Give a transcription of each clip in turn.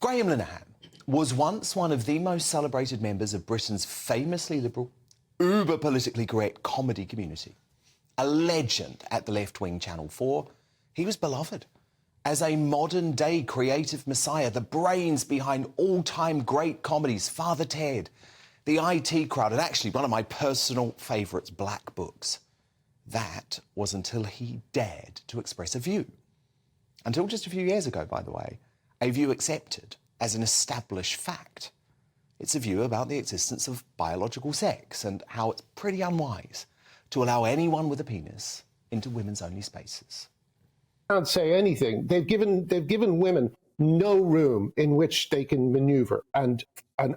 Graham Linehan was once one of the most celebrated members of Britain's famously liberal, uber-politically correct comedy community. A legend at the left-wing Channel 4, he was beloved as a modern-day creative messiah, the brains behind all-time great comedies, Father Ted, The IT Crowd, and actually one of my personal favourites, Black Books. That was until he dared to express a view. Until just a few years ago, by the way, a view accepted as an established fact. It's a view about the existence of biological sex and how it's pretty unwise to allow anyone with a penis into women's only spaces. Can't say anything. They've given women no room in which they can manoeuvre and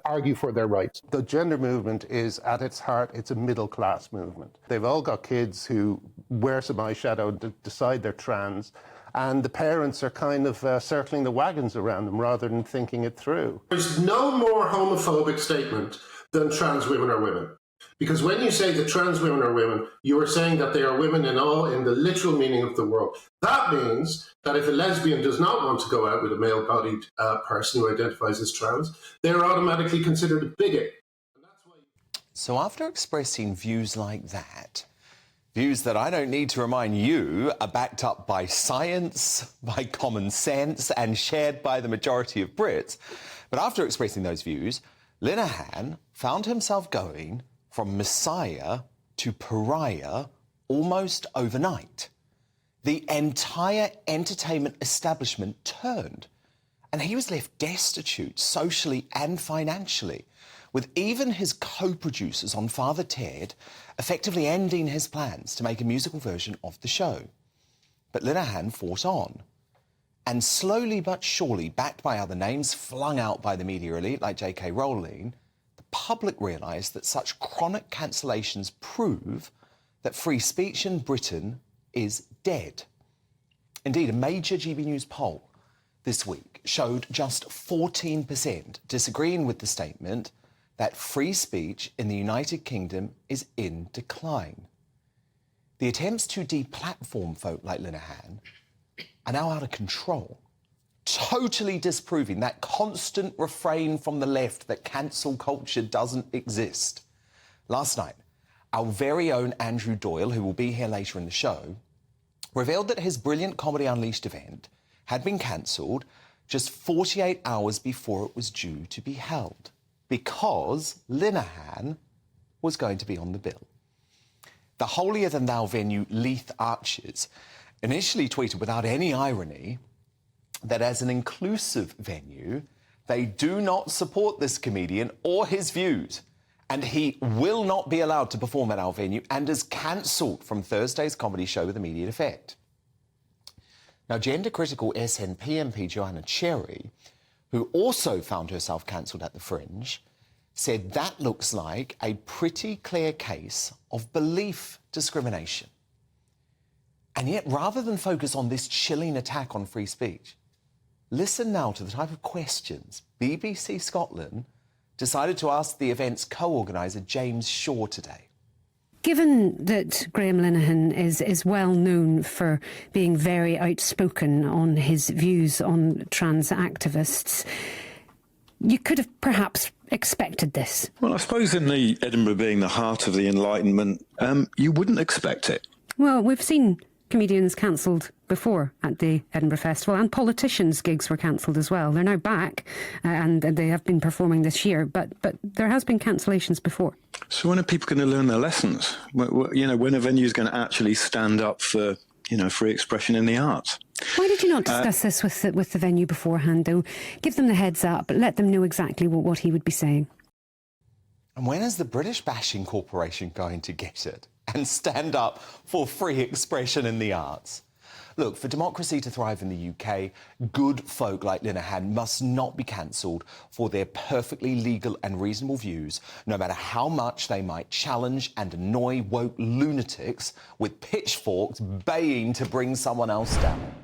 argue for their rights. The gender movement is, at its heart, it's a middle-class movement. They've all got kids who wear some eyeshadow, decide they're trans, and the parents are kind of circling the wagons around them rather than thinking it through. There's no more homophobic statement than trans women are women. Because when you say that trans women are women, you are saying that they are women in the literal meaning of the word. That means that if a lesbian does not want to go out with a male-bodied person who identifies as trans, they are automatically considered a bigot. And that's why... So after expressing views like that, views that I don't need to remind you are backed up by science, by common sense, and shared by the majority of Brits, but after expressing those views, Linehan found himself going from messiah to pariah almost overnight. The entire entertainment establishment turned, and he was left destitute socially and financially, with even his co-producers on Father Ted effectively ending his plans to make a musical version of the show. But Linehan fought on, and slowly but surely, backed by other names flung out by the media elite like J.K. Rowling, public realised that such chronic cancellations prove that free speech in Britain is dead. Indeed, a major GB News poll this week showed just 14% disagreeing with the statement that free speech in the United Kingdom is in decline. The attempts to deplatform folk like Linehan are now out of control, totally disproving that constant refrain from the left that cancel culture doesn't exist. Last night, our very own Andrew Doyle, who will be here later in the show, revealed that his Brilliant Comedy Unleashed event had been cancelled just 48 hours before it was due to be held, because Linehan was going to be on the bill. The holier-than-thou venue Leith Arches initially tweeted without any irony that as an inclusive venue, they do not support this comedian or his views, and he will not be allowed to perform at our venue and is cancelled from Thursday's comedy show with immediate effect. Now, gender-critical SNP MP Joanna Cherry, who also found herself cancelled at the Fringe, said that looks like a pretty clear case of belief discrimination. And yet, rather than focus on this chilling attack on free speech, listen now to the type of questions BBC Scotland decided to ask the event's co-organiser James Shaw today. Given that Graham Linehan is well known for being very outspoken on his views on trans activists, you could have perhaps expected this. Well, I suppose in the Edinburgh being the heart of the Enlightenment, you wouldn't expect it. Well, we've seen comedians cancelled before at the Edinburgh Festival, and politicians' gigs were cancelled as well. They're now back and they have been performing this year, but there has been cancellations before. So when are people going to learn their lessons? You know, when a venue is going to actually stand up for, you know, free expression in the arts? Why did you not discuss this with the venue beforehand, though? Give them the heads up, let them know exactly what he would be saying. And when is the British Bashing Corporation going to get it and stand up for free expression in the arts? Look, for democracy to thrive in the UK, good folk like Linehan must not be cancelled for their perfectly legal and reasonable views, no matter how much they might challenge and annoy woke lunatics with pitchforks baying to bring someone else down.